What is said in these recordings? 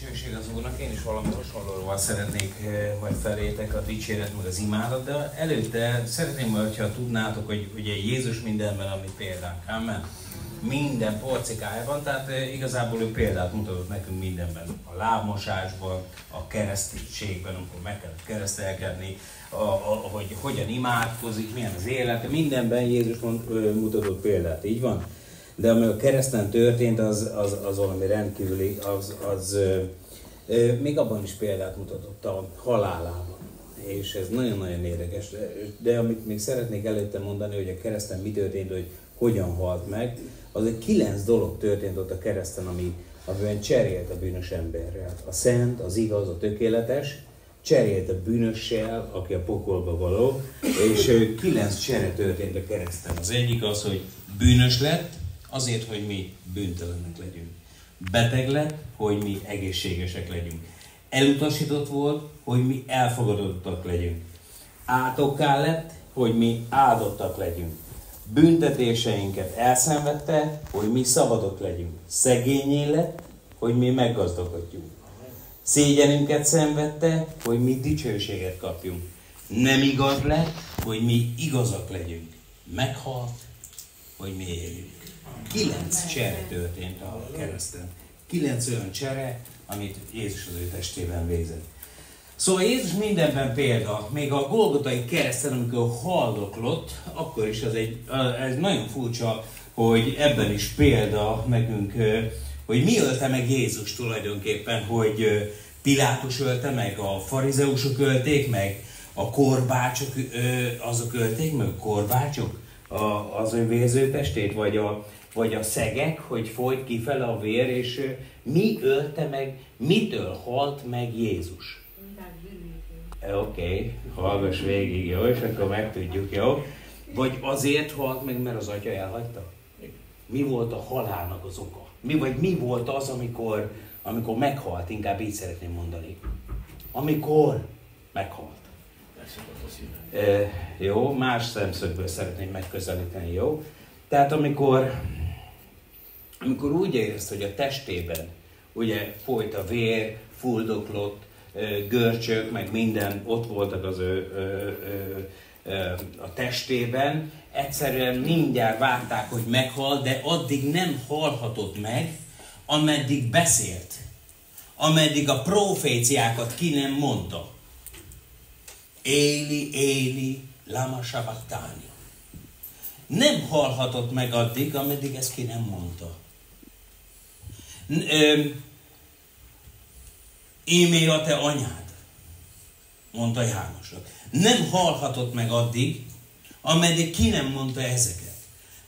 Dicsőség az Úrnak, én is valami hasonlóval szeretnék majd felétek a dicséret meg az imádat, de előtte szeretném, hogyha tudnátok, hogy ugye Jézus mindenben, amit példánk. Amen. Minden porcikájában, tehát igazából ő példát mutatott nekünk mindenben. A lábmosásban, a keresztségben, amikor meg kell keresztelkedni, hogy hogyan imádkozik, milyen az élete, mindenben Jézus mutatott példát, így van? De ami a kereszten történt, az valami rendkívüli, az még abban is példát mutatott a halálában. És ez nagyon-nagyon érdekes. De amit még szeretnék előtte mondani, hogy a kereszten mi történt, hogy hogyan halt meg, az egy 9 dolog történt ott a kereszten, amiben cserélt a bűnös emberrel. A szent, az igaz, a tökéletes, cserélt a bűnössel, aki a pokolba való, és 9 csere történt a kereszten. Az egyik az, hogy bűnös lett, azért, hogy mi bűntelenek legyünk. Beteg lett, hogy mi egészségesek legyünk. Elutasított volt, hogy mi elfogadottak legyünk. Átokká lett, hogy mi áldottak legyünk. Büntetéseinket elszenvedte, hogy mi szabadok legyünk. Szegényé lett, hogy mi meggazdagodjunk. Szégyenünket szenvedte, hogy mi dicsőséget kapjunk. Nem igaz lett, hogy mi igazak legyünk. Meghalt, hogy mi éljünk. 9 csere történt a kereszten. 9 olyan csere, amit Jézus az ő testében végzett. Szóval Jézus mindenben példa, még a Golgotai kereszten, amikor haldoklott, akkor is ez nagyon furcsa, hogy ebben is példa nekünk, hogy mi ölte meg Jézus tulajdonképpen, hogy Pilátus ölte meg, a farizeusok ölték meg, a korbácsok azok ölték meg, a korbácsok az ő vérzőtestét, vagy a szegek, hogy folyt kifele a vér, és mi ölte meg, mitől halt meg Jézus? Oké, hallgass végig, jó? És akkor megtudjuk, jó? Vagy azért halt meg, mert az atya elhagyta? Mi volt a halálnak az oka? Mi volt az, amikor meghalt? Inkább így szeretném mondani. Amikor meghalt. Jó, más szemszögből szeretném megközelíteni, jó? Tehát amikor úgy érezte, hogy a testében ugye folyt a vér, fuldoklott, görcsök, meg minden ott voltak az a testében, egyszerűen mindjárt várták, hogy meghal, de addig nem halhatott meg, ameddig beszélt, ameddig a proféciákat ki nem mondta. Éli, Éli, lama sabachthani. Nem halhatott meg addig, ameddig ezt ki nem mondta. Ímé a te anyád, mondta Jánosnak. Nem halhatott meg addig, ameddig ki nem mondta ezeket.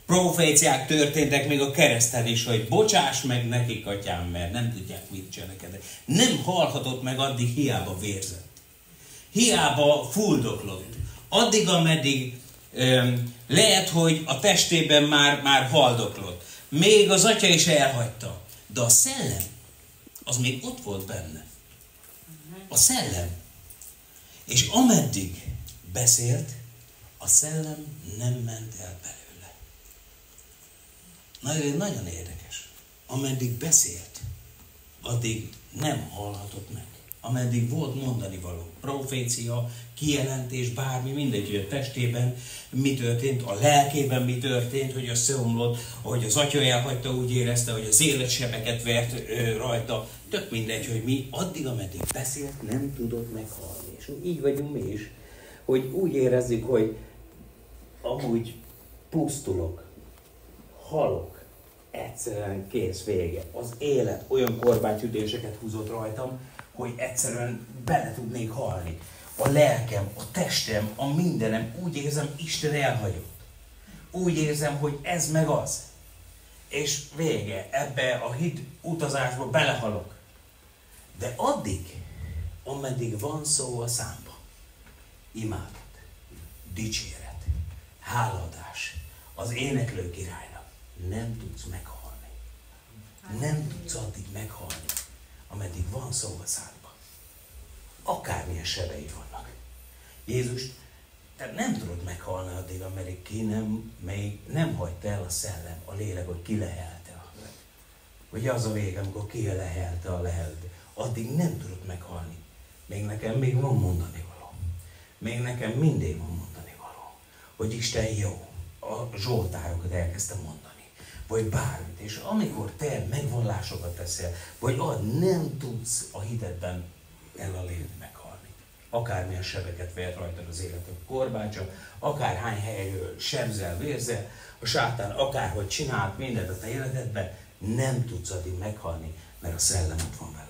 Proféciák történtek még a kereszten is, hogy bocsáss meg nekik, atyám, mert nem tudják, mit cselekednek. Nem halhatott meg addig, hiába vérzett. Hiába fuldoklott. Addig, ameddig lehet, hogy a testében már haldoklott. Még az atya is elhagyta. De a szellem, az még ott volt benne. A szellem. És ameddig beszélt, a szellem nem ment el belőle. Nagyon érdekes. Ameddig beszélt, addig nem hallhatott meg. Ameddig volt mondani való. Profécia, kijelentés, bármi, mindegy, hogy a testében mi történt, a lelkében mi történt, hogy összeomlott, ahogy az atya elhagyta, úgy érezte, hogy az életsebeket vert rajta. Tök mindegy, hogy mi addig, ameddig beszélt, nem tudott meghalni. És így vagyunk mi is, hogy úgy érezzük, hogy amúgy pusztulok, halok, egyszerűen kész, vége. Az élet olyan korbácsütéseket húzott rajtam, hogy egyszerűen bele tudnék halni. A lelkem, a testem, a mindenem, úgy érzem, Isten elhagyott. Úgy érzem, hogy ez meg az. És vége, ebbe a hit utazásba belehalok. De addig, ameddig van szó a számba, imádat, dicséret, hálaadás, az éneklő királynak, nem tudsz meghalni. Nem tudsz addig meghalni, ameddig van szó a szádban. Akármilyen sebei vannak. Jézus, te nem tudod meghalni addig, ameddig még nem hagyta el a szellem, a lélek, hogy kilehelte. Ugye az a vége, amikor kilehelte a addig nem tudod meghalni. Még nekem még van mondani való. Még nekem mindig van mondani való. Hogy Isten jó. A zsoltárokat elkezdtem mondani. Vagy bármit. És amikor te megvallásokat teszel, vagy nem tudsz a hitedben elalélni, meghalni. Akármilyen sebeket vert rajtad az életed korbácsa, akárhány helyről sebzel, vérzel, a sátán akárhogy csinált mindent a te életedben, nem tudsz addig meghalni, mert a szellem ott van veled.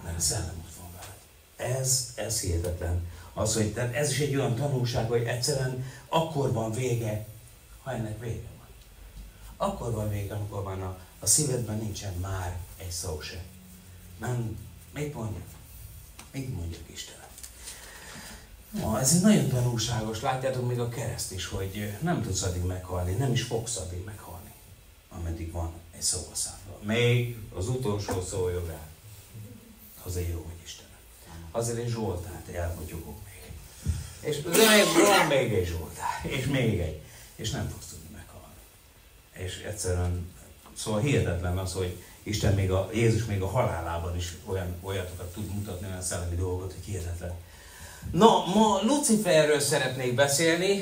Mert a szellem ott van veled. Ez hihetetlen. Az, hogy tehát ez is egy olyan tanulság, hogy egyszerűen akkor van vége, ha ennek vége van. Akkor van vége, amikor van a szívedben nincsen már egy szó sem. Nem, mit mondjak? Mit mondjak Istenem? Ez egy nagyon tanulságos, látjátok még a kereszt is, hogy nem tudsz addig meghalni, nem is fogsz addig meghalni, ameddig van egy szó a számról. Még az utolsó szó jogán. Azért jó, hogy Istenem. Azért egy Zsoltárt elmotyogok még. És van még egy Zsoltár, és még egy. És nem fogsz tudni meghalni. És egyszerűen, szóval hihetetlen az, hogy Isten Jézus még a halálában is olyatokat tud mutatni, olyan szellemi dolgot, hogy hihetetlen. Na, ma Luciferről szeretnék beszélni.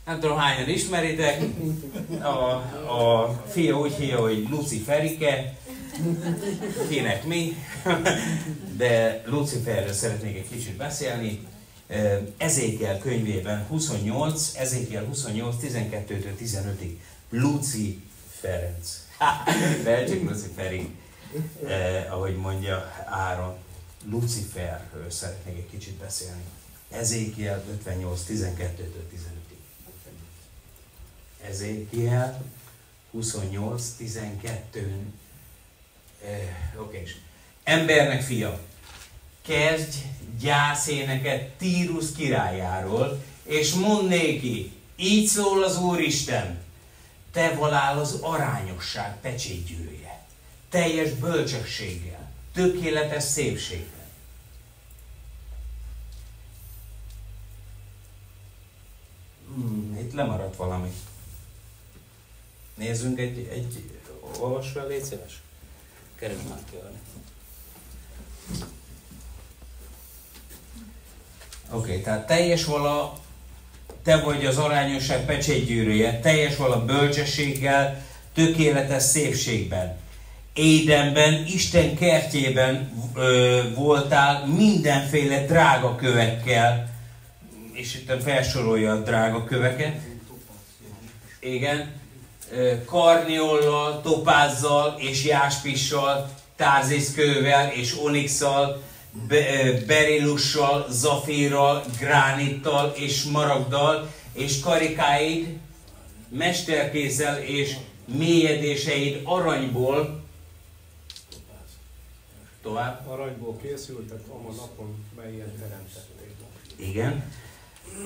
Nem tudom, hányan ismeritek. A fia úgy hívja, hogy Luciferike. Kinek mi. De Luciferről szeretnék egy kicsit beszélni. Ezékiel könyvében 28, 12-től 15-ig. Luci Ferenc. De csak Luciferi, ahogy mondja Áron. Luciferről szeretnék egy kicsit beszélni. Ezékiel 58, 12-től 15-ig. Ezékiel 28, 12. Oké. Embernek fia, kezdj gyászéneket Tírus királyáról, és mondd néki, így szól az Úristen, te valál az arányosság pecsétgyűrűje, teljes bölcsességgel, tökéletes szépségben. Itt lemaradt valami. Nézzünk egy olvas fel, légy szíves. Keresd már kérni. Oké, tehát teljes vala, te vagy az arányosság pecsétgyűrűje, teljes vala bölcsességgel, tökéletes szépségben. Édenben, Isten kertjében voltál mindenféle drága kövekkel, és itt felsorolja a drága köveket. Igen. Karniollal, topázzal és jáspissal, tárziszkővel és onixal, berillussal, zafírral, gránittal és smaragddal, és karikáid, mesterkézzel és mélyedéseid aranyból. Tovább. Aranyból készültek a napon, melyen teremtették. Igen.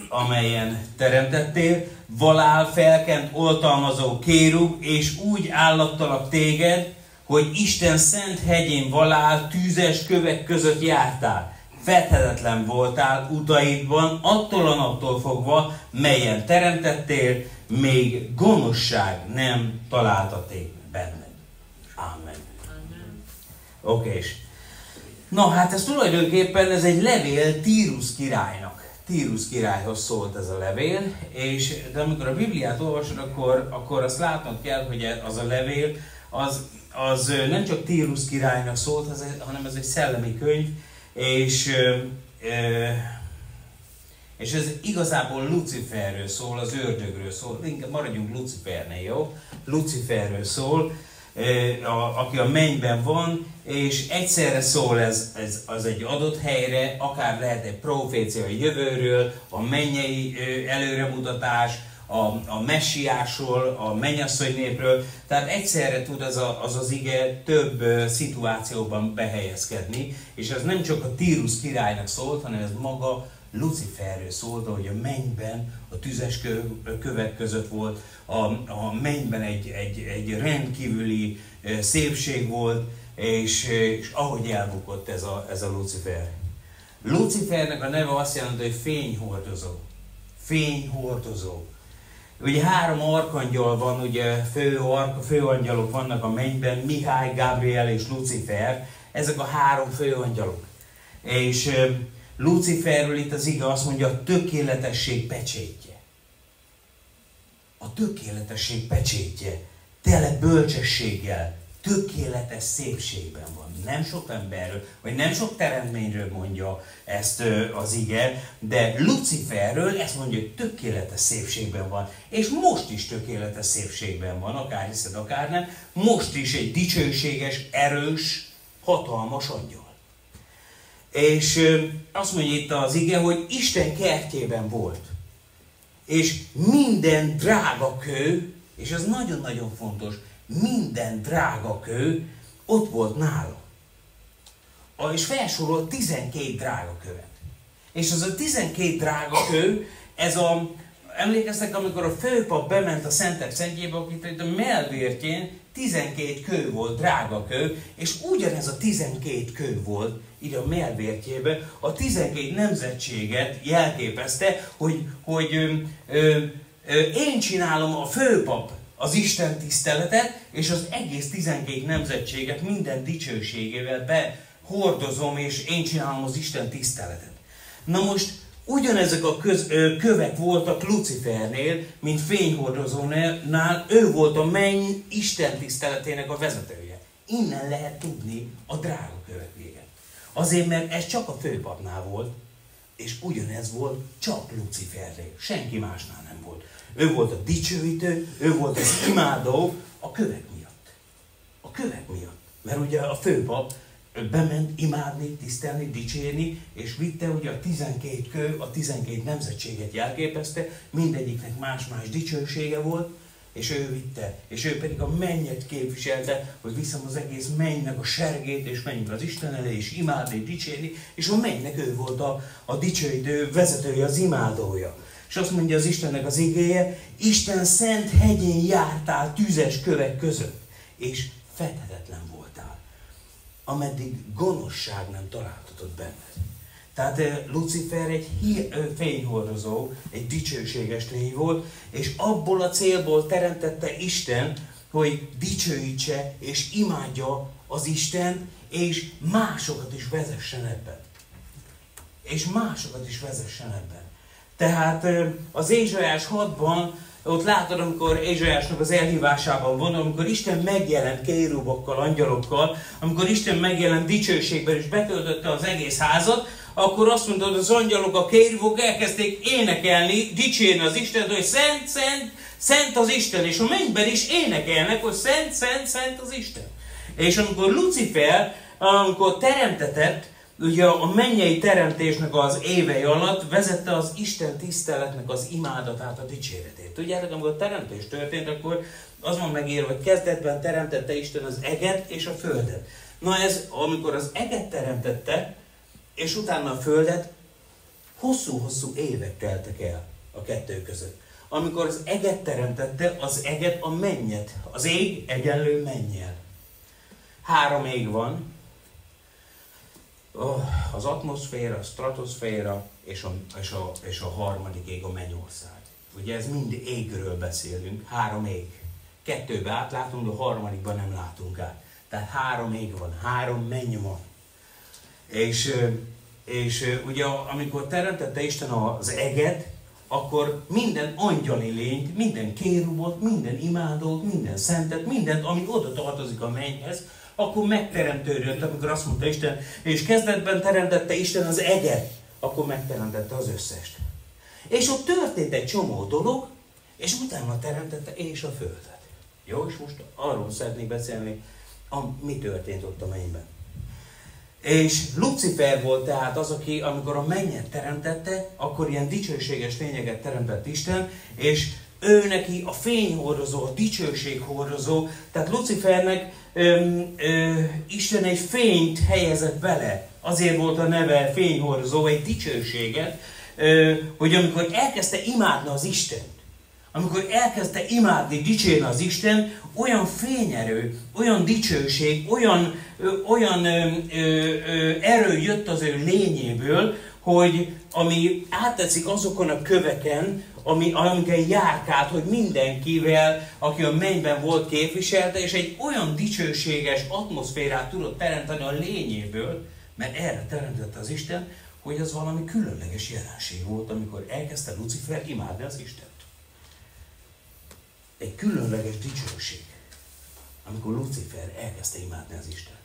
Amelyen teremtettél, valál felkent oltalmazó kérub, és úgy állattalak téged, hogy Isten szent hegyén valál tűzes kövek között jártál. Fethetetlen voltál utaidban, attól a naptól fogva, melyen teremtettél, még gonoszság nem találtaték benned. Amen. Oké. Na hát ez tulajdonképpen ez egy levél Tírus királynak. Tírus királyhoz szólt ez a levél, de amikor a Bibliát olvasod, akkor azt látnod kell, hogy az a levél, az nem csak Tírus királynak szólt, hanem ez egy szellemi könyv, és ez igazából Luciferről szól, az ördögről szól, inkább maradjunk Lucifernél, jó? Luciferről szól, aki a mennyben van, és egyszerre szól az egy adott helyre, akár lehet egy profécia a jövőről, a mennyei előremutatás, a messiásról, a mennyasszony népről, tehát egyszerre tud az ige több szituációban behelyezkedni, és ez nem csak a Tírus királynak szólt, hanem ez maga Luciferről szólt, hogy a mennyben a tüzes kövek között volt, a mennyben egy rendkívüli szépség volt, és ahogy elbukott ez a Lucifer. Lucifernek a neve azt jelenti, hogy fényhordozó. Fényhordozó. ugye 3 arkangyal van, ugye főangyalok vannak a mennyben, Mihály, Gabriel és Lucifer, ezek a 3 főangyalok. És Luciferről itt az ige azt mondja, a tökéletesség pecsétje. A tökéletesség pecsétje, tele bölcsességgel, tökéletes szépségben van. Nem sok emberről, vagy nem sok teremtményről mondja ezt az ige, de Luciferről ezt mondja, hogy tökéletes szépségben van. És most is tökéletes szépségben van, akár hiszed, akár nem. Most is egy dicsőséges, erős, hatalmas angyal. És azt mondja itt az ige, hogy Isten kertjében volt. És minden drága kő, és ez nagyon-nagyon fontos, minden drága kő ott volt nála. És felsorol 12 drága követ. És az a 12 drága kő, ez a, emlékeztek, amikor a főpap bement a Szentek Szentjébe, akit a mellvértjén 12 kő volt, drága kő, és ugyanez a 12 kő volt ide a mellvértjébe, a 12 nemzetséget jelképezte, hogy én csinálom a főpap az Isten tiszteletet, és az egész 12 nemzetséget minden dicsőségével behordozom, és én csinálom az Isten tiszteletet. Na most ugyanezek a kövek voltak Lucifernél, mint fényhordozónál, ő volt a menny Isten tiszteletének a vezetője. Innen lehet tudni a drága kövek véget. Azért, mert ez csak a főpapnál volt, és ugyanez volt csak Lucifernél. Senki másnál nem volt. Ő volt a dicsőítő, ő volt az imádó a kövek miatt. A kövek miatt. Mert ugye a főpap bement imádni, tisztelni, dicsérni, és vitte ugye a 12 kő, a 12 nemzetséget jelképezte, mindegyiknek más-más dicsősége volt, és ő vitte, és ő pedig a mennyet képviselte, hogy viszem az egész mennynek a sergét, és menjünk az Isten elé, és imádni, dicsérni, és a mennynek ő volt a dicsőítő vezetője, az imádója. És azt mondja az Istennek az igéje, Isten szent hegyén jártál tüzes kövek között, és fedhetetlen voltál, ameddig gonoszság nem találtatott benned. Tehát Lucifer egy fényhordozó, egy dicsőséges lény volt, és abból a célból teremtette Isten, hogy dicsőítse és imádja az Istent, és másokat is vezessen ebben. És másokat is vezessen ebben. Tehát az Ézsaiás 6-ban, ott látod, amikor Ézsaiásnak az elhívásában van, amikor Isten megjelent kérubokkal, angyalokkal, amikor Isten megjelent dicsőségben és betöltötte az egész házat, akkor azt mondta, hogy az angyalok, a kérubok elkezdték énekelni, dicsérni az Istent, hogy szent, szent, szent az Isten, és a mennyben is énekelnek, hogy szent, szent, szent az Isten. És amikor Lucifer, amikor teremtetett, ugye a mennyei teremtésnek az évei alatt vezette az Isten tiszteletnek az imádatát, a dicséretét. Tudjátok, amikor a teremtés történt, akkor az van megírva, hogy kezdetben teremtette Isten az eget és a földet. Na ez, amikor az eget teremtette, és utána a földet, hosszú-hosszú évek teltek el a kettő között. Amikor az eget teremtette, az eget a mennyet, az ég egyenlő mennyel. 3 ég van, az atmoszféra, a stratoszféra és a harmadik ég, a mennyország. Ugye ez mind égről beszélünk, 3 ég. 2-be átlátunk, de a harmadikban nem látunk át. Tehát 3 ég van, 3 menny van. És ugye amikor teremtette Isten az eget, akkor minden angyali lényt, minden kérubot, minden imádót, minden szentet, mindent, ami oda tartozik a mennyhez, akkor megteremtődött, amikor azt mondta Isten, és kezdetben teremtette Isten az eget, akkor megteremtette az összest. És ott történt egy csomó dolog, és utána teremtette és a földet. Jó, és most arról szeretnék beszélni, mi történt ott a mennyben. És Lucifer volt tehát az, aki amikor a mennyet teremtette, akkor ilyen dicsőséges fényeket teremtett Isten, és ő neki a fényhordozó, a dicsőséghordozó, tehát Lucifernek Isten egy fényt helyezett bele. Azért volt a neve fényhordozó, egy dicsőséget, hogy amikor elkezdte imádni az Istent, amikor elkezdte imádni, dicsérni az Isten, olyan fényerő, olyan dicsőség, olyan erő jött az ő lényéből, hogy ami áttetszik azokon a köveken, amikkel járkált, hogy mindenkivel, aki a mennyben volt, képviselte, és egy olyan dicsőséges atmoszférát tudott teremteni a lényéből, mert erre teremtette az Isten, hogy az valami különleges jelenség volt, amikor elkezdte Lucifer imádni az Istent. Egy különleges dicsőség, amikor Lucifer elkezdte imádni az Istent.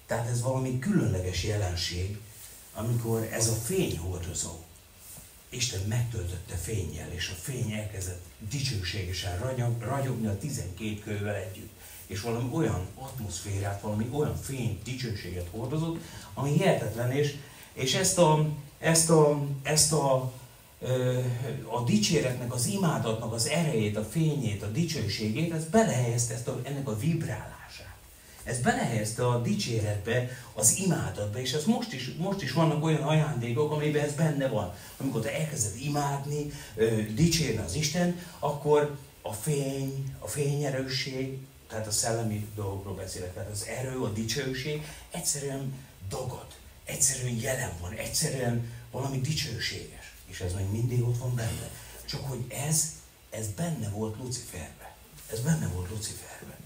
Tehát ez valami különleges jelenség, amikor ez a fényhordozó Isten megtöltötte fénnyel, és a fény elkezdett dicsőségesen ragyogni a 12 kővel együtt. És valami olyan atmoszférát, valami olyan fényt, dicsőséget hordozott, ami hihetetlen, és ezt a dicséretnek, az imádatnak az erejét, a fényét, a dicsőségét, ez belehelyezte ennek a vibrálását. Ez belehelyezte a dicséretbe, az imádatba, és ez most is vannak olyan ajándékok, amiben ez benne van. Amikor te elkezded imádni, dicsérni az Isten, akkor a fényerősség, tehát a szellemi dolgokról beszélek, tehát az erő, a dicsőség egyszerűen dagad, egyszerűen jelen van, egyszerűen valami dicsőséges. És ez még mindig ott van benne. Csak hogy ez benne volt Luciferben. Ez benne volt Luciferben.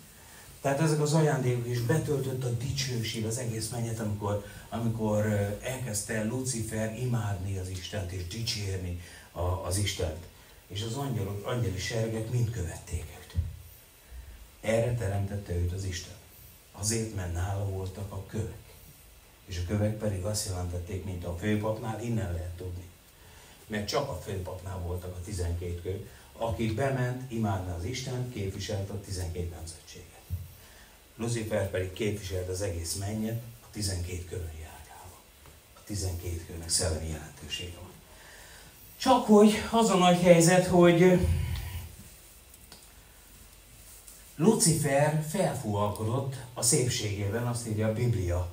Tehát ezek az ajándékok is betöltött a dicsőség az egész mennyet, amikor elkezdte Lucifer imádni az Istent és dicsérni az Istent. És az angyali seregek mind követték őt. Erre teremtette őt az Isten. Azért, mert nála voltak a kövek. És a kövek pedig azt jelentették, mint a főpapnál, innen lehet tudni. Mert csak a főpapnál voltak a 12 kő, aki bement imádni az Istent, képviselte a 12 nemzetséget. Lucifer pedig képviselte az egész mennyet a 12 kövön járkálva. A 12 kőnek szellemi jelentősége van. Csak hogy az a nagy helyzet, hogy Lucifer felfúvalkodott a szépségében, azt írja a Biblia.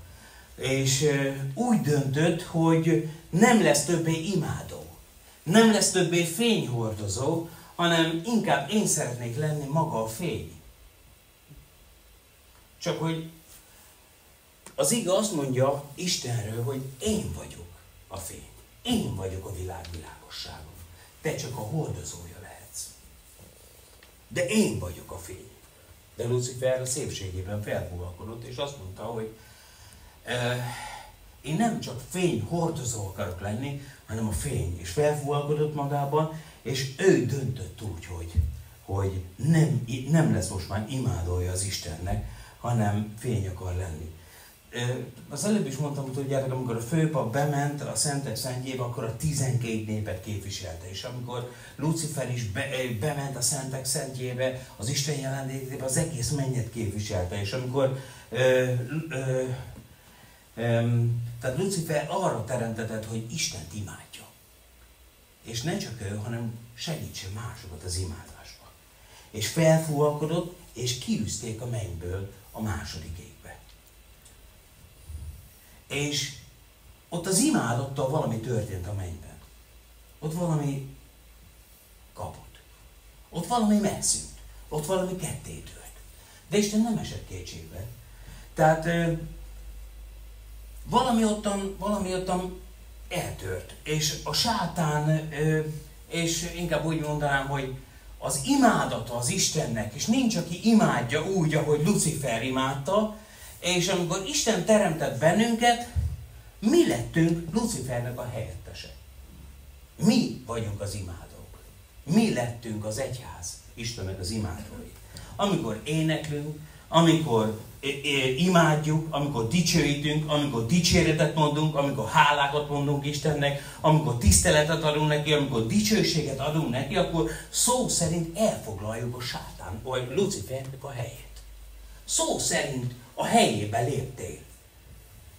És úgy döntött, hogy nem lesz többé imádó, nem lesz többé fényhordozó, hanem inkább én szeretnék lenni maga a fény. Csak hogy az ige azt mondja Istenről, hogy én vagyok a fény. Én vagyok a világ világossága. Te csak a hordozója lehetsz. De én vagyok a fény. De Lucifer a szépségében felfúvalkodott, és azt mondta, hogy én nem csak fény hordozó akarok lenni, hanem a fény. És felfúvalkodott magában, és ő döntött úgy, hogy nem lesz most már imádója az Istennek, hanem fény akar lenni. Az előbb is mondtam, tudjátok, amikor a főpap bement a Szentek Szentjébe, akkor a 12 népet képviselte. És amikor Lucifer is bement a Szentek Szentjébe, az Isten jelenlétébe, az egész mennyet képviselte. És amikor tehát Lucifer arra teremtetett, hogy Istent imádja. És ne csak ő, hanem segítse másokat az imádásba. És felfúvalkodott, és kiűzték a mennyből a második égbe. És ott az imádattal valami történt a mennyben. Ott valami kapott. Ott valami megszűnt. Ott valami kettétört. De Isten nem esett kétségbe. Tehát valami ottan eltört. És a sátán, és inkább úgy mondanám, hogy az imádata az Istennek, és nincs, aki imádja úgy, ahogy Lucifer imádta, és amikor Isten teremtett bennünket, mi lettünk Lucifernek a helyettese. Mi vagyunk az imádók. Mi lettünk az egyház, Istennek az imádói. Amikor éneklünk, amikor imádjuk, amikor dicsőítünk, amikor dicséretet mondunk, amikor hálákat mondunk Istennek, amikor tiszteletet adunk neki, amikor dicsőséget adunk neki, akkor szó szerint elfoglaljuk a sátán, vagy Lucifernek a helyét. Szó szerint a helyébe léptél.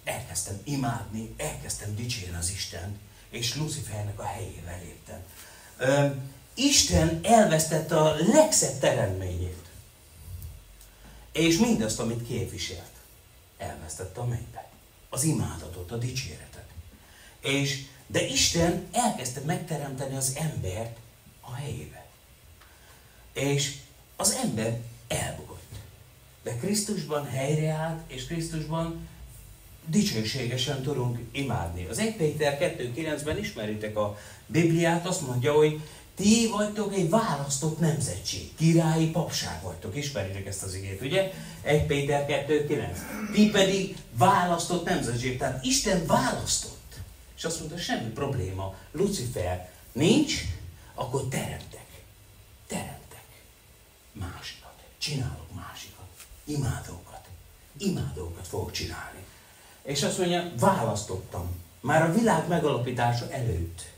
Elkezdtem imádni, elkezdtem dicsérni az Istent, és Lucifernek a helyébe léptem. Isten elvesztette a legszebb teremtményét. És mindazt, amit képviselt, elvesztette a mennybe. Az imádatot, a dicséretet. De Isten elkezdte megteremteni az embert a helyébe. És az ember elbukott. De Krisztusban helyreállt, és Krisztusban dicsőségesen tudunk imádni. Az 1 Péter 2.9-ben ismeritek a Bibliát, azt mondja, hogy Ti vagytok egy választott nemzetség, királyi papság vagytok, ismeritek ezt az igét, ugye? 1 Péter 2:9. Ti pedig választott nemzetség, tehát Isten választott. És azt mondta, semmi probléma, Lucifer nincs, akkor teremtek. Teremtek másikat, csinálok másikat, imádókat fogok csinálni. És azt mondja, választottam, már a világ megalapítása előtt.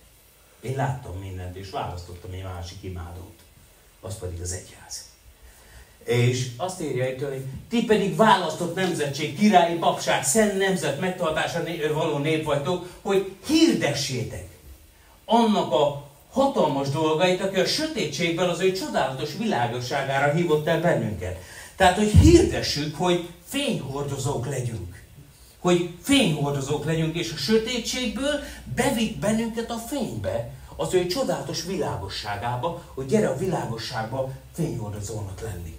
Én láttam mindent, és választottam egy másik imádót. Az pedig az egyház. És azt írja itt, hogy ti pedig választott nemzetség, királyi papság, szent nemzet megtartása való nép vagytok, hogy hirdessétek annak a hatalmas dolgait, aki a sötétségből az ő csodálatos világosságára hívott el bennünket. Tehát, hogy hirdessük, hogy fényhordozók legyünk. Hogy fényhordozók legyünk, és a sötétségből bevitt bennünket a fénybe, az ő csodálatos világosságába, hogy gyere a világosságba fényhordozónak lenni.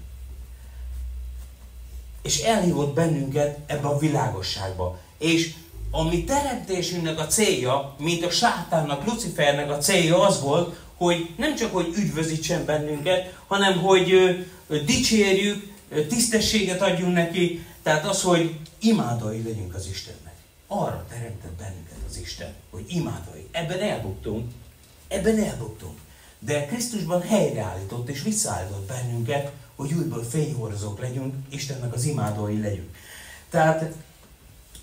És elhívott bennünket ebbe a világosságba. És a mi teremtésünknek a célja, mint a sátánnak, Lucifernek a célja az volt, hogy nem csak, hogy üdvözítsen bennünket, hanem, hogy dicsérjük, tisztességet adjunk neki, tehát az, hogy imádói legyünk az Istennek. Arra teremtett bennünket az Isten, hogy imádói. Ebben elbuktunk. De Krisztusban helyreállított és visszaállított bennünket, hogy újból fényhordozók legyünk, Istennek az imádói legyünk. Tehát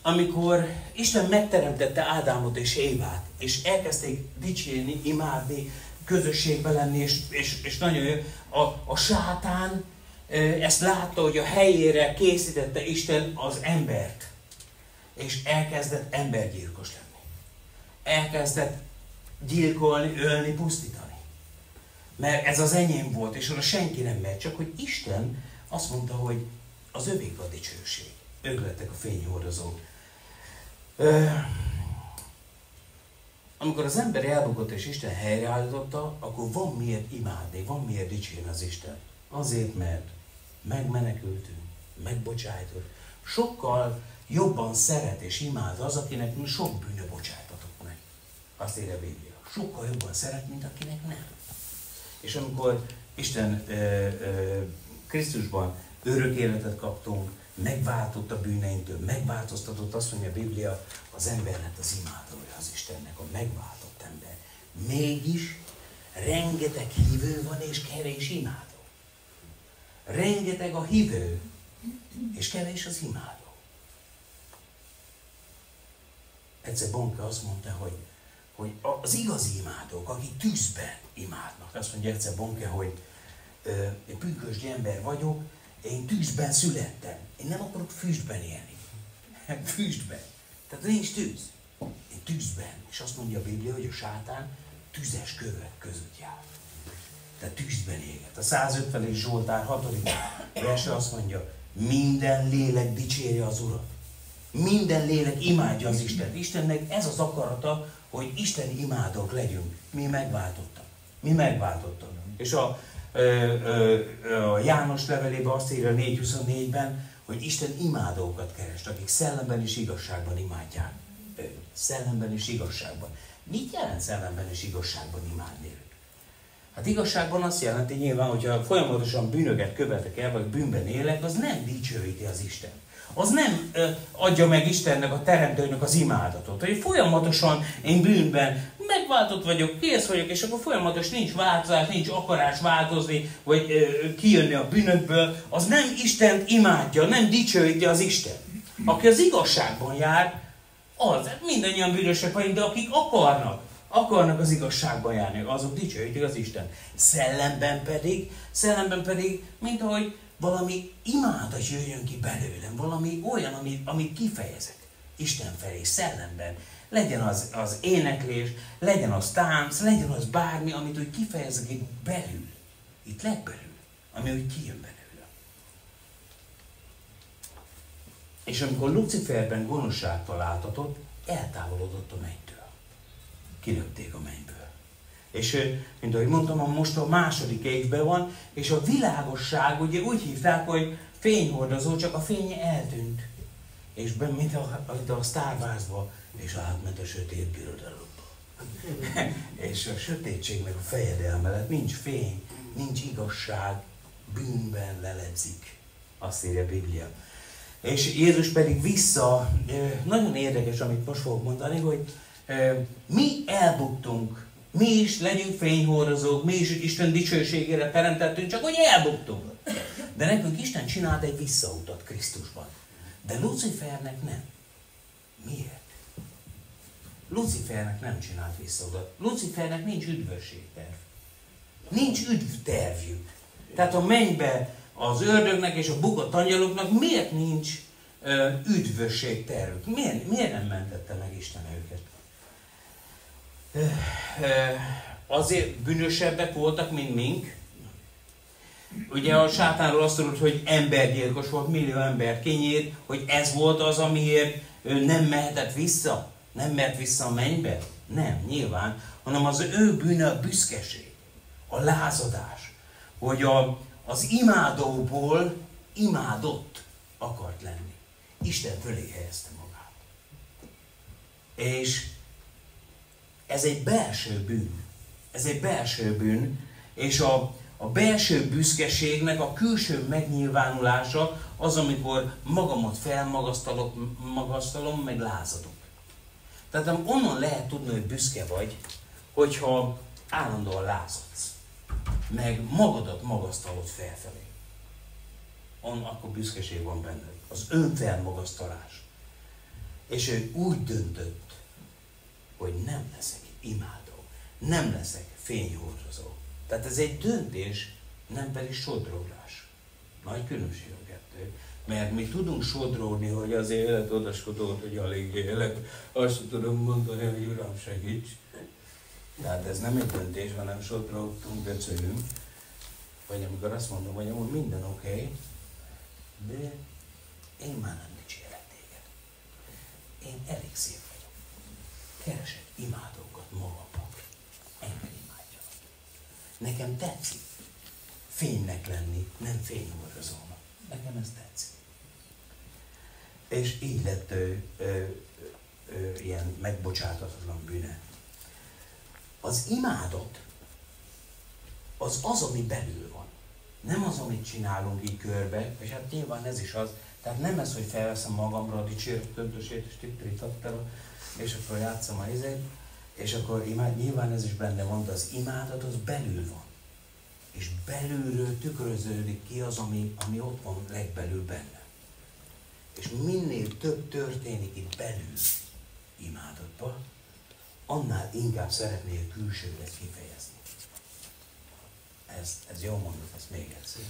amikor Isten megteremtette Ádámot és Évát, és elkezdték dicsérni, imádni, közösségbe lenni, és nagyon jó, a sátán ezt látta, hogy a helyére készítette Isten az embert, és elkezdett embergyilkos lenni. Elkezdett gyilkolni, ölni, pusztítani. Mert ez az enyém volt, és oda senki nem megy, csak hogy Isten azt mondta, hogy az övék a dicsőség. Ők lettek a fényhordozók. Amikor az ember elbukott és Isten helyreállította, akkor van miért imádni, van miért dicsérni az Isten. Azért, mert megmenekültünk, megbocsájtott. Sokkal jobban szeret és imád az, akinek sok bűnö bocsájtatok meg. Azt írja a Biblia. Sokkal jobban szeret, mint akinek nem. És amikor Isten Krisztusban örök életet kaptunk, megváltott a bűneinktől, megváltoztatott, azt mondja a Biblia, az ember lett az imádója az Istennek, a megváltott ember. Mégis rengeteg hívő van és kevés imádó. Rengeteg a hívő, és kevés az imádó. Egyszer Bonke azt mondta, hogy az igazi imádók, akik tűzben imádnak. Azt mondja egyszer Bonke, hogy én pünkösdi ember vagyok, én tűzben születtem. Én nem akarok füstben élni. Füstben. Tehát nincs tűz. Én tűzben. És azt mondja a Biblia, hogy a sátán tüzes kövek között jár. Tehát tűzben éget. A 150. Zsoltár 6. verse azt mondja, minden lélek dicsérje az Urat. Minden lélek imádja az Istent. Istennek ez az akarata, hogy Isten imádók legyünk. Mi megváltottak. És a János levelében azt írja 4:24-ben, hogy Isten imádókat keres, akik szellemben és igazságban imádják. Szellemben és igazságban. Mit jelent szellemben és igazságban imádni őt? Hát igazságban azt jelenti nyilván, hogyha folyamatosan bűnöket követek el, vagy bűnben élek, az nem dicsőíti az Isten. Az nem adja meg Istennek, a teremtőnek az imádatot. Hogy folyamatosan én bűnben megváltott vagyok, kész vagyok, és akkor folyamatos nincs változás, nincs akarás változni, vagy kijönni a bűnökből, az nem Istent imádja, nem dicsőíti az Isten. Aki az igazságban jár, az, mindannyian bűnösek vagyunk, de akik akarnak az igazságban járni, azok dicsőítik az Isten. Szellemben pedig, mint ahogy valami imádat jöjjön ki belőlem, valami olyan, amit kifejezek Isten felé, szellemben. Legyen az éneklés, legyen az tánc, legyen az bármi, amit úgy kifejezek itt belül, itt legbelül, ami úgy kijön belőle. És amikor Luciferben gonoszság találtatott, eltávolodott a mennystől. Kilökték a mennyből. És mint ahogy mondtam, most a második égben van, és a világosság, ugye úgy hívták, hogy fényhordozó, csak a fénye eltűnt. És mint a Star Warsba, és átment a sötét birodalomba. És a sötétség meg a fejedel mellett nincs fény, nincs igazság, bűnben leledzik. Azt írja a Biblia. És Jézus pedig nagyon érdekes, amit most fogok mondani, hogy mi elbuktunk, mi is legyünk fényhordozók, mi is Isten dicsőségére teremtettünk, csak hogy elbuktunk. De nekünk Isten csinált egy visszautat Krisztusban. De Lucifernek nem. Miért? Lucifernek nem csinált visszautat. Lucifernek nincs üdvösségterv. Nincs üdvtervjük. Tehát a mennybe az ördögnek és a bukott angyaloknak miért nincs üdvösségtervük? Miért nem mentette meg Isten őket? Azért bűnösebbek voltak, mint mink. Ugye a sátánról azt mondod, hogy embergyilkos volt, millió ember kinyírt, hogy ez volt az, amiért nem mehetett vissza, nem mehet vissza a mennybe. Nem, nyilván, hanem az ő bűne a büszkeség, a lázadás, hogy az imádóból imádott akart lenni. Isten fölé helyezte magát. És ez egy belső bűn. Ez egy belső bűn, és a belső büszkeségnek a külső megnyilvánulása az, amikor magamat felmagasztalom, meg lázadok. Tehát onnan lehet tudni, hogy büszke vagy, hogyha állandóan lázadsz, meg magadat magasztalod felfelé. Akkor büszkeség van benned. Az önfelmagasztalás. És ő úgy döntött, hogy nem leszek imádó, nem leszek fényhordozó. Tehát ez egy döntés, nem pedig sodródás. Nagy különbség a kettő. Mert mi tudunk sodródni, hogy az élet odaskodott, hogy alig élek, azt tudom mondani, hogy Uram, segíts. Tehát ez nem egy döntés, hanem sodródtunk, döcölünk. Vagy amikor azt mondom, hogy amúgy minden oké, de én már nem dicsérlek téged. Én elég szép vagyok. Keresek imádókat magamban. Engem imádjanak. Nekem tetszik fénynek lenni, nem fényhordozónak. Nekem ez tetszik. És így lett ilyen megbocsátatlan bűne. Az imádat az, ami belül van. Nem az, amit csinálunk így körbe, és hát nyilván ez is az. Tehát nem ez, hogy felveszem magamra a dicséret többdösét, és titteri-tattera, és akkor játszom a izét, és akkor nyilván ez is benne van, de az imádat az belül van. És belülről tükröződik ki az, ami ott van legbelül benne. És minél több történik itt belül imádatban, annál inkább szeretnél külsőre kifejezni. Ez jól mondok, ezt még egyszer.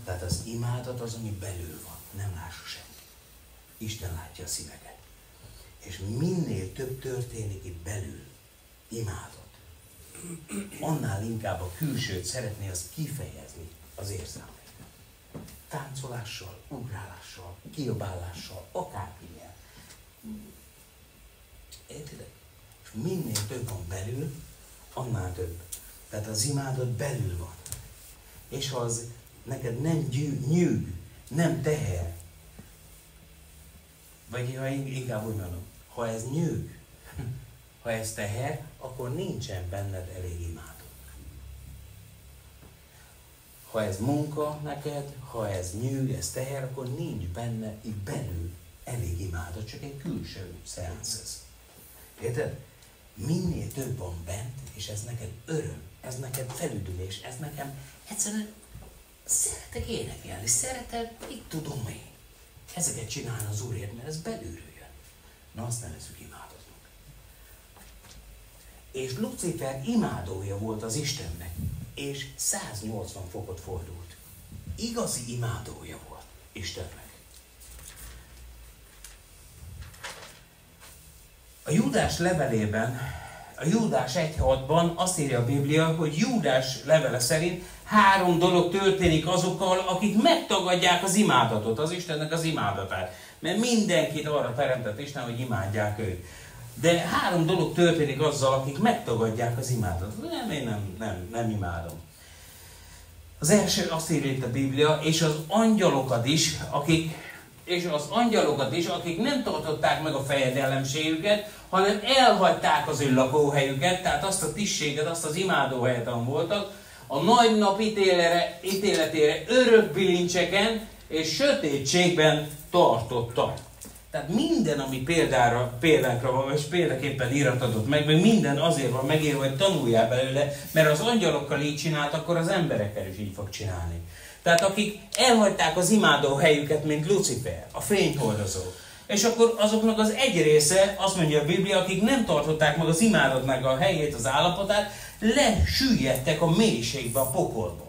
Tehát az imádat az, ami belül van, nem lássa senki. Isten látja a szíveket. És minél több történik itt belül imádat, annál inkább a külsőt szeretné az kifejezni az érzelmet. Táncolással, ugrálással, kiabálással, akármilyen. Értitek? És minél több van belül, annál több. Tehát az imádat belül van. És ha az neked nem nyűg, nem teher, vagy ha inkább úgy mondom, ha ez nyűg, ha ez teher, akkor nincsen benned elég imádott. Ha ez munka neked, ha ez nyűg, ez teher, akkor nincs benne itt belül elég imádott, csak egy külső szeánsz ez. Érted? Minél több van bent, és ez neked öröm, ez neked felüdülés, ez nekem egyszerűen szeretek énekelni, szeretek, mit tudom én. Ezeket csinálni az Úrért, mert ez belülről jön. Na azt nevezzük imádatnak. És Lucifer imádója volt az Istennek, és 180 fokot fordult. Igazi imádója volt Istennek. A Júdás levelében, a Júdás 1.6-ban azt írja a Biblia, hogy Júdás levele szerint 3 dolog történik azokkal, akik megtagadják az imádatot, az Istennek az imádatát. Mert mindenkit arra teremtett Isten, hogy imádják őt. De 3 dolog történik azzal, akik megtagadják az imádatot. Én nem imádom. Az első azt írja itt a Biblia, és az angyalokat is, akik és az angyalokat is, akik nem tartották meg a fejedelemségüket, hanem elhagyták az ő lakóhelyüket, tehát azt a tisztséget, azt az imádóhelyet, ahol voltak, a nagy nap ítéletére örök bilincseken és sötétségben tartottak. Tehát minden, ami példánkra van, és példaképpen íratadott meg minden azért van megírva, hogy tanuljál belőle, mert az angyalokkal így csinált, akkor az emberekkel is így fog csinálni. Tehát akik elhagyták az imádó helyüket, mint Lucifer, a fényhordozó, és akkor azoknak az egy része, azt mondja a Biblia, akik nem tartották meg az imádatnak a helyét, az állapotát, lesüllyedtek a mélységbe, a pokolba,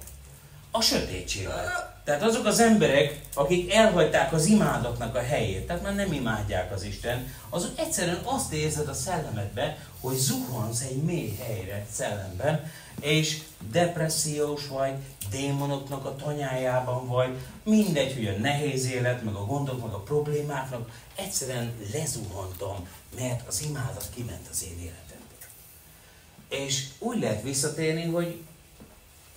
a sötétségbe. Tehát azok az emberek, akik elhagyták az imádatnak a helyét, tehát már nem imádják az Isten, azok egyszerűen azt érzed a szellemedbe, hogy zuhansz egy mély helyre szellemben, és depressziós vagy, démonoknak a tanyájában vagy, mindegy, hogy a nehéz élet, meg a gondok, meg a problémáknak, egyszerűen lezuhantam, mert az imádat kiment az én életemből. És úgy lehet visszatérni, hogy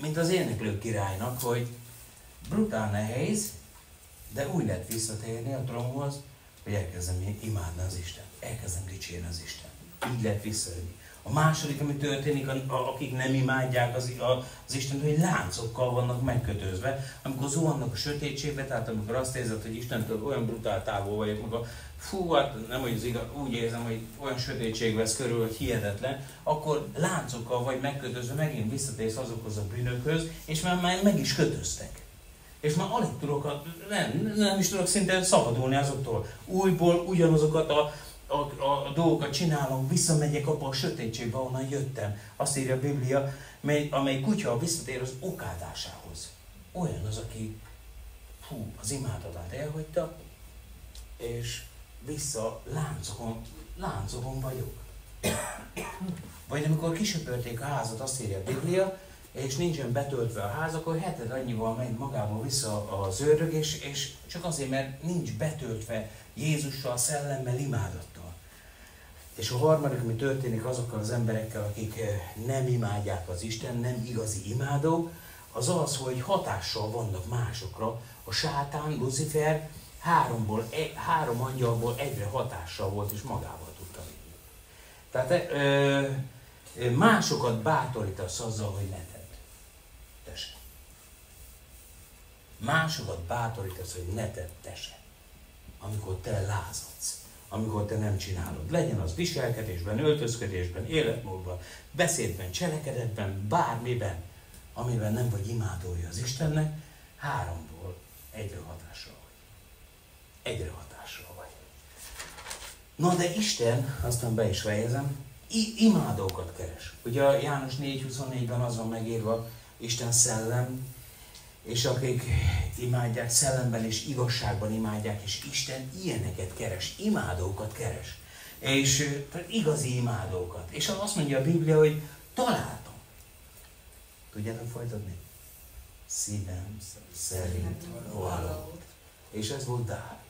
mint az éneklő királynak, hogy brutál nehéz, de úgy lehet visszatérni a trónhoz, hogy elkezdem imádni az Isten, elkezdem dicsérni az Isten. Így lehet visszajönni. A második, ami történik, akik nem imádják az Istent, hogy láncokkal vannak megkötözve, amikor zuhannak a sötétségbe, tehát amikor azt érzed, hogy Istentől olyan brutál távol vagyok, amikor fú, hát nem hogy az igaz, úgy érzem, hogy olyan sötétség vesz körül, hogy hihetetlen, akkor láncokkal vagy megkötözve megint visszatérsz azokhoz a bűnökhöz, és már meg is kötöztek. És már alig tudok, nem is tudok szinte szabadulni azoktól. Újból ugyanazokat a dolgokat csinálom, visszamegyek abba a sötétségbe, ahonnan jöttem. Azt írja a Biblia, amely kutya visszatér az okádásához. Olyan az, aki az imádatát elhagyta, és vissza láncokon vagyok. Vagy amikor kisöpörték a házat, azt írja a Biblia, és nincsen betöltve a ház, akkor heted annyival megy magából vissza az ördög, és csak azért, mert nincs betöltve Jézussal, szellemmel, imádattal. És a harmadik, ami történik azokkal az emberekkel, akik nem imádják az Isten, nem igazi imádók, az az, hogy hatással vannak másokra. A sátán, Lucifer három angyalból egyre hatással volt, és magával tudta vinni. Tehát másokat bátorítasz azzal, hogy ne tedd. Te se. Másokat bátorítasz, hogy ne tedd, te se. Amikor te lázadsz, amikor te nem csinálod. Legyen az viselkedésben, öltözködésben, életmódban, beszédben, cselekedetben, bármiben, amiben nem vagy imádója az Istennek, háromból egyre hatással vagy. Egyre hatással vagy. Na de Isten, aztán be is fejezem, imádókat keres. Ugye a János 4.24-ben az van megírva, Isten szellem, és akik imádják, szellemben és igazságban imádják, és Isten ilyeneket keres, imádókat keres. És igazi imádókat. És azt mondja a Biblia, hogy találtam. Tudjátok folytatni? Szívem szerint való. És ez volt Dávid.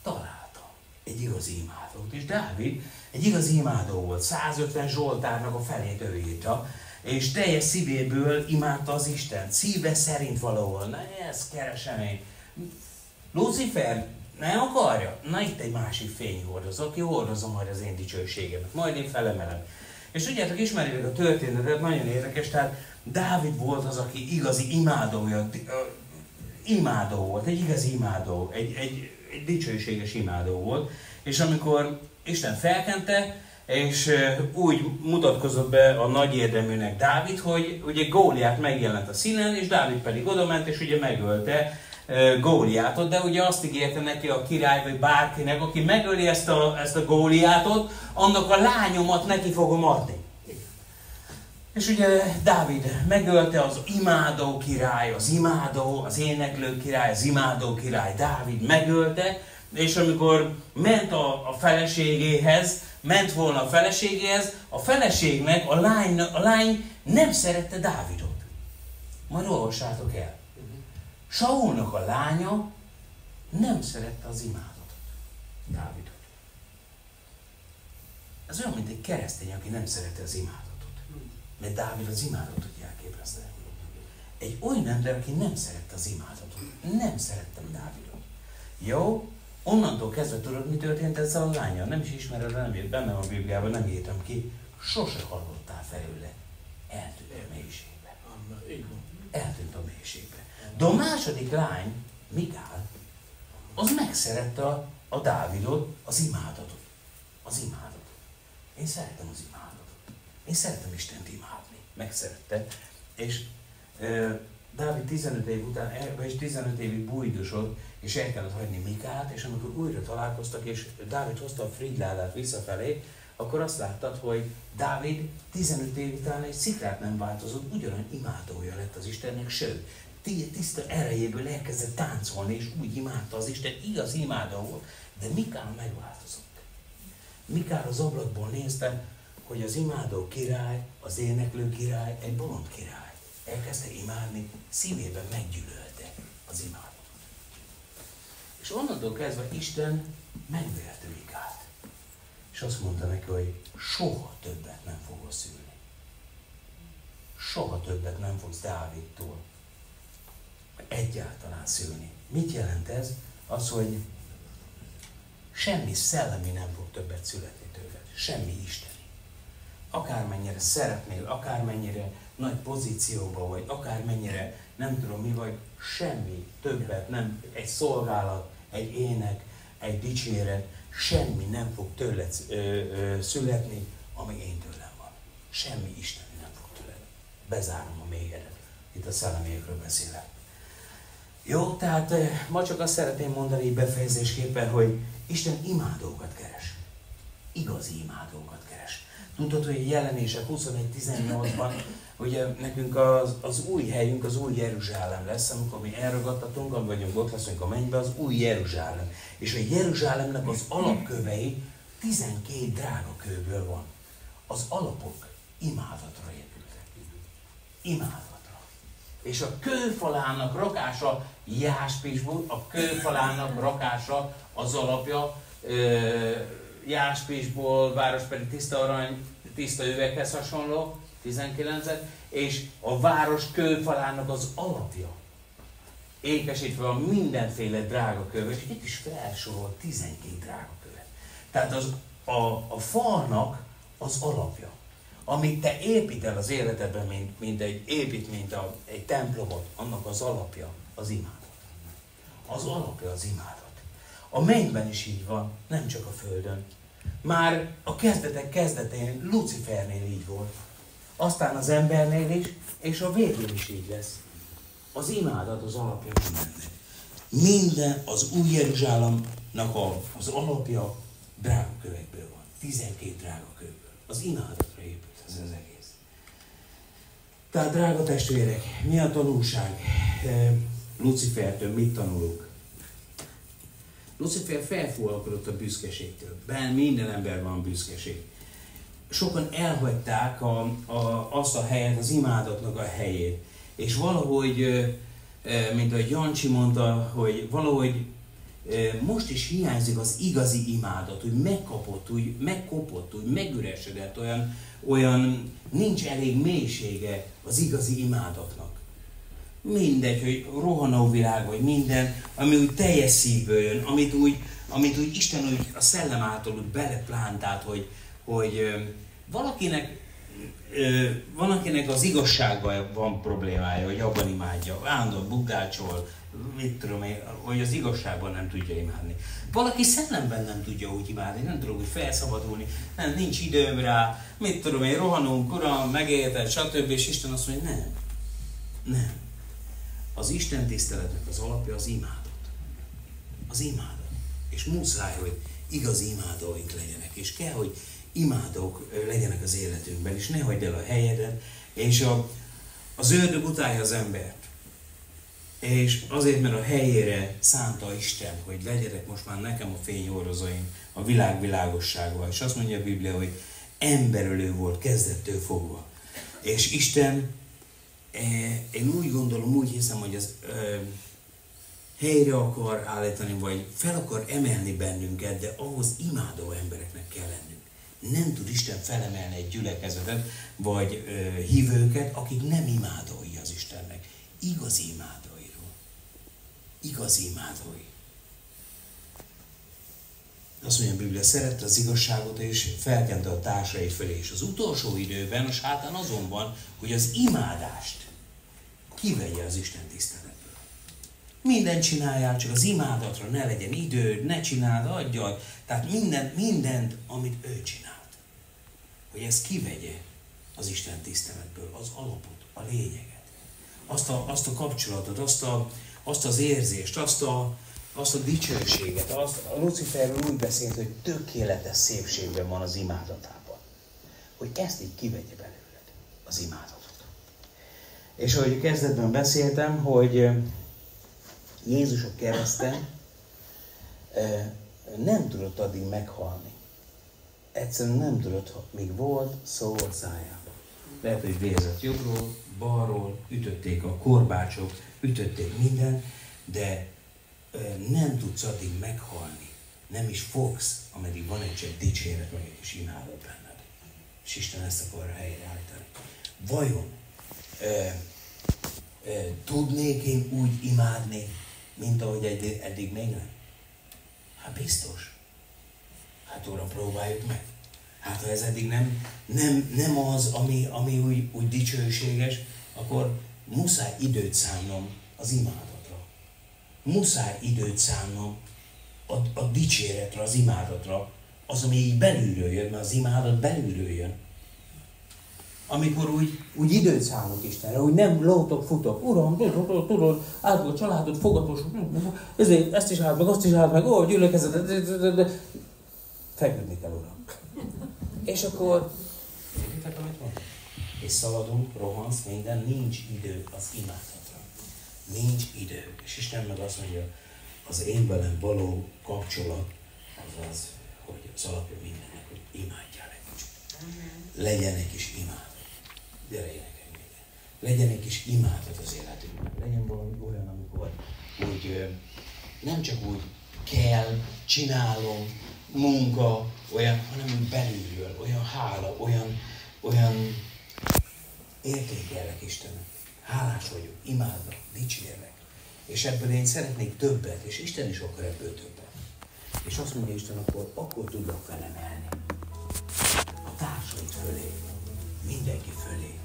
Találtam egy igazi imádót. És Dávid egy igazi imádó volt. 150 Zsoltárnak a felét ő írta. És teljes szívéből imádta az Istent. Szíve szerint valahol. Na ezt keresem én. Lucifer nem akarja? Na itt egy másik fényhordozó, aki hordozza majd az én dicsőségemet. Majd én felemelem. És tudjátok, ismerjük a történetet, nagyon érdekes, tehát Dávid volt az, aki igazi imádója, imádó volt, egy igazi imádó, egy dicsőséges imádó volt. És amikor Isten felkente, és úgy mutatkozott be a nagy érdeműnek Dávid, hogy ugye Góliát megjelent a színen, és Dávid pedig odament, és ugye megölte Góliátot, de ugye azt ígérte neki a király, vagy bárkinek, aki megöli ezt a Góliátot, annak a lányomat neki fogom adni. És ugye Dávid megölte az imádó király, az éneklő király, az imádó király, Dávid megölte, és amikor ment a feleségéhez, ment volna a feleségéhez, a feleségnek, a lány nem szerette Dávidot. Majd olvassátok el. Saulnak a lánya nem szerette az imádatot, Dávidot. Ez olyan, mint egy keresztény, aki nem szerette az imádatot. Mert Dávid az imádatot jelképezte. Egy olyan ember, aki nem szerette az imádatot. Nem szerettem Dávidot. Jó? Onnantól kezdve tudod, mi történt ezzel a lánnyal? Nem is ismered, nem írt bennem a Bibliában, nem írtam ki. Sose hallottál felőle. Eltűnt a mélységbe. Eltűnt a mélységbe. De a második lány, Mikál, az megszerette a Dávidot, az imádatot. Az imádatot. Én szeretem az imádatot. Én szeretem Istent imádni. Megszerette. És Dávid 15 év után, vagyis 15 évig bújdosott, és el kellett hagyni Mikát, és amikor újra találkoztak, és Dávid hozta a frigyládát visszafelé, akkor azt láttad, hogy Dávid 15 év után egy szikrát nem változott, ugyanolyan imádója lett az Istennek, sőt, tiszta erejéből elkezdett táncolni, és úgy imádta az Isten, igaz imádó volt, de Mikál megváltozott. Mikál az ablakból nézte, hogy az imádó király, az éneklő király, egy bolond király. Elkezdte imádni, szívében meggyűlölte az imádatot. És onnantól kezdve Isten megverte Mikát. És azt mondta neki, hogy soha többet nem fogod szülni. Soha többet nem fogsz Dávidtól egyáltalán szülni. Mit jelent ez? Az, hogy semmi szellemi nem fog többet születni tőled. Semmi isteni. Akármennyire szeretnél, akármennyire nagy pozícióban vagy, akármennyire nem tudom mi vagy, semmi többet nem, egy szolgálat, egy ének, egy dicséret, semmi nem fog tőled születni, ami én tőlem van. Semmi isteni nem fog tőled. Bezárom a mégedet. Itt a szellemiekről beszélek. Jó, tehát ma csak azt szeretném mondani befejezésképpen, hogy Isten imádókat keres. Igazi imádókat keres. Tudod, hogy Jelenések 21:18-ban ugye nekünk az új helyünk, az új Jeruzsálem lesz, amikor mi elragadtatunk, ami vagyunk, ott leszünk a mennybe, az új Jeruzsálem. És a Jeruzsálemnek az alapkövei 12 drága kőből van. Az alapok imádatra épültek. Imádatra. És a kőfalának rakása jáspisból, a kőfalának rakása az alapja jáspisból, város pedig tiszta arany, tiszta üveghez hasonló, 19-et, és a város kőfalának az alapja. Ékesítve a mindenféle drága követ, és itt is felsorol 12 drága követ. Tehát a falnak az alapja. Amit te építel az életedben, mint egy építményt, egy templomot, annak az alapja az imádat. Az alapja az imádat. A mennyben is így van, nem csak a földön. Már a kezdetek kezdetén Lucifernél így volt. Aztán az embernél is, és a végén is így lesz. Az imádat az alapja mindennek. Minden az új Jeruzsálemnak az alapja drága kövekből van. 12 drága kőből. Az imádatra épült ez az egész. Tehát drága testvérek, mi a tanulság? Lucifertől mit tanulunk? Lucifer felfúvalkodott a büszkeségtől. Minden emberben van büszkeség. Sokan elhagyták azt a helyet, az imádatnak a helyét. És valahogy, mint ahogy Jancsi mondta, hogy valahogy most is hiányzik az igazi imádat, úgy megkapott, úgy megkopott, úgy megüresedett, olyan nincs elég mélysége az igazi imádatnak. Mindegy, hogy rohanó világ, vagy minden, ami úgy teljes szívből jön, amit úgy Isten úgy a szellem által úgy beleplantált, hogy valakinek az igazsággal van problémája, hogy abban imádja, állandóan bukdácsol, mit tudom én, hogy az igazságban nem tudja imádni. Valaki szellemben nem tudja úgy imádni, nem tudom úgy felszabadulni, nincs időm rá, mit tudom én, rohanunk, uram, megérted, stb. És Isten azt mondja, nem. Az Isten tiszteletnek az alapja az imádat. Az imádat. És muszáj, hogy igazi imádóink legyenek. És kell, hogy imádók legyenek az életünkben, és ne hagyd el a helyedet. És az ördög utálja az embert. És azért, mert a helyére szánta Isten, hogy legyetek most már nekem a fényhordozóim a világ világossággal. És azt mondja a Biblia, hogy emberölő volt kezdettől fogva. És Isten, én úgy gondolom, úgy hiszem, hogy ez helyre akar állítani, vagy fel akar emelni bennünket, de ahhoz imádó embereknek kell lennünk. Nem tud Isten felemelni egy gyülekezetet, vagy hívőket, akik nem imádói az Istennek. Igazi imádóiról. Igazi imádói. Azt mondja a Biblia, szerette az igazságot és felkente a társai fölé. És az utolsó időben a sátán azon van, hogy az imádást kivegye az Isten tiszteletből. Mindent csináljál, csak az imádatra ne legyen időd, ne csináld, adjad. Tehát mindent, amit ő csinált. Hogy ezt kivegye az Isten tiszteletből, az alapot, a lényeget. Azt a kapcsolatot, azt az érzést, azt a dicsőséget. A Luciferről úgy beszélt, hogy tökéletes szépségben van az imádatában. Hogy ezt így kivegye belőled, az imádatot. És ahogy kezdetben beszéltem, hogy Jézus a kereszten nem tudott addig meghalni. Egyszerűen nem tudott, míg volt szó a szájában. Lehet, hogy vérzett jobbról, balról, ütötték a korbácsok, ütötték minden, de nem tudsz addig meghalni. Nem is fogsz, ameddig van egy csepp dicséret, meg egy kis imádat benned. És Isten ezt akarja helyreállítani. Vajon tudnék én úgy imádni, mint ahogy eddig még nem? Hát biztos. Hát Uram, próbáljuk meg. Hát ha ez eddig nem az, ami úgy dicsőséges, akkor muszáj időt szánnom az imádatra. Muszáj időt szánnom a dicséretre, az imádatra, az, ami így belülről jön, mert az imádat belülről jön. Amikor úgy időt szánok Istenre, úgy nem lótok, futok, Uram, tudod, áldod a családot, fogatosok, ezt is áld meg, azt is áld meg, gyülekezet, feküdni kell, Uram. És akkor, értitek, amit mondom? És szaladunk, rohansz, minden, nincs idő az imádatra. Nincs idő. És Isten meg azt mondja, az én velem való kapcsolat, az, hogy az alapja mindennek, hogy imádjál egy kicsit. Legyen egy kis imádat. Gyere, énekelj még. Legyen egy kis imádat az életünkben. Legyen valami olyan, amikor úgy, nem csak úgy kell, csinálom, munka, olyan, hanem belülről, olyan hála, olyan értékelek Istenet. Hálás vagyok, imádok, dicsérlek. És ebből én szeretnék többet, és Isten is akar ebből többet. És azt mondja Isten, akkor tudok felemelni. A társait fölé, mindenki fölé.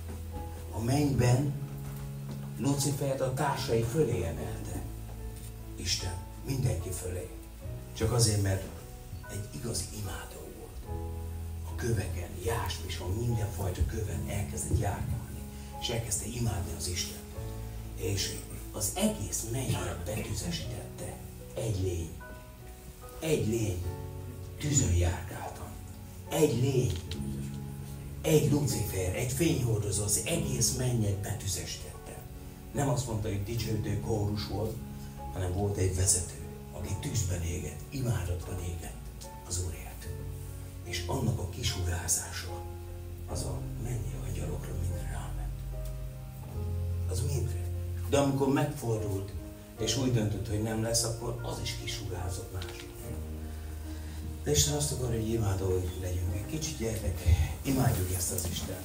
A mennyben Lucifert a társai fölé emelte. Isten, mindenki fölé. Csak azért, mert egy igazi imádó volt. A köveken, jáspison, mindenfajta köven elkezdett járkálni, és elkezdte imádni az Istent. És az egész mennyet betüzesítette egy lény. Egy lény tűzön járkáltan. Egy lény, egy Lucifer, egy fényhordozó, az egész mennyet betüzesítette. Nem azt mondta, hogy dicsőtő kórus volt, hanem volt egy vezető, aki tűzben égett, imádatban égett az Úrért. És annak a kisugrázása, az a mennyi angyalokra mindre ráment. Az mindre. De amikor megfordult, és úgy döntött, hogy nem lesz, akkor az is kisugrázott mások. De Isten azt akar, hogy imádói legyünk. Kicsit gyertek, imádjuk ezt az Istent.